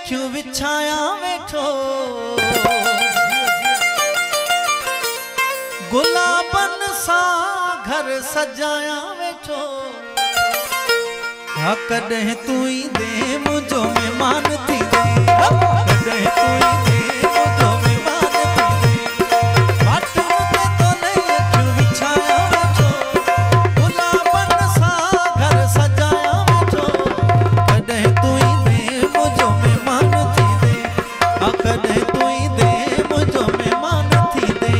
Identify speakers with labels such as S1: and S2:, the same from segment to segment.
S1: अखियूं विछाया वेठो गुलाबन सा घर सजाया वेठो कॾहिं तू ई दे मुझो मेहमान थी दे कॾहिं तू ई दे मुझो मेहमान थी दे बाटू ते तो नहीं अखियूं विछाया वेठो गुलाबन सा घर सजाया वेठो कॾहिं तू ई दे मुझो मेहमान थी दे कॾहिं तू ई दे मुझो मेहमान थी दे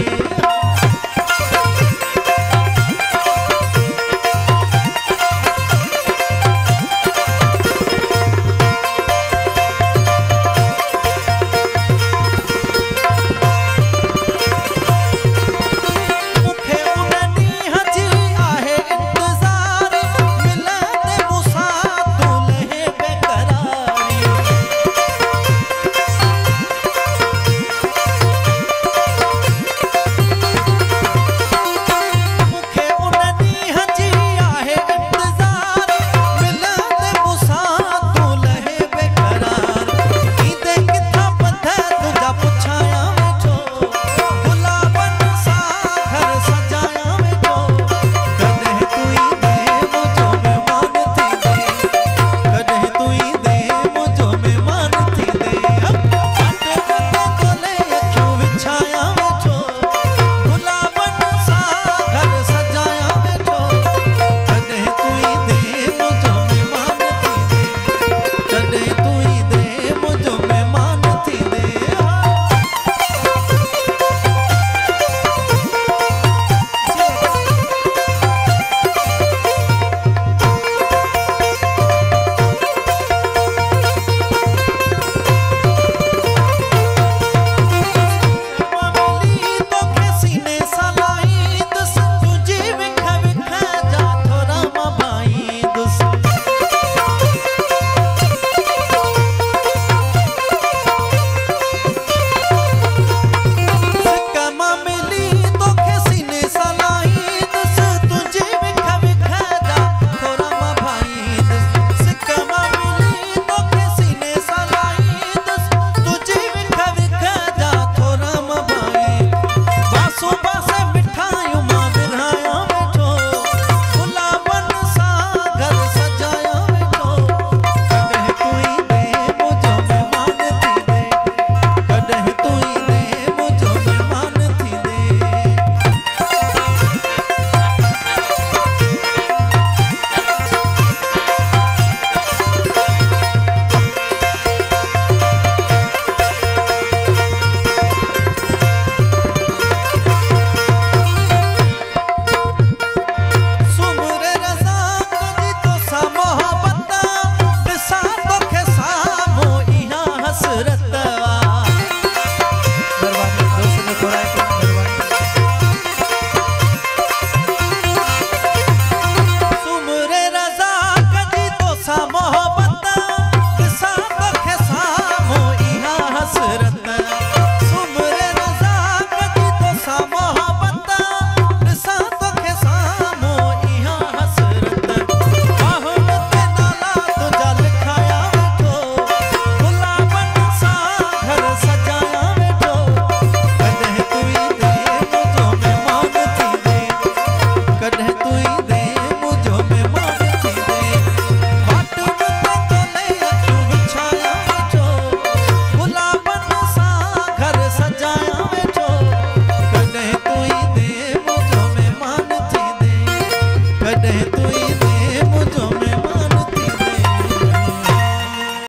S1: कॾहिं तू ई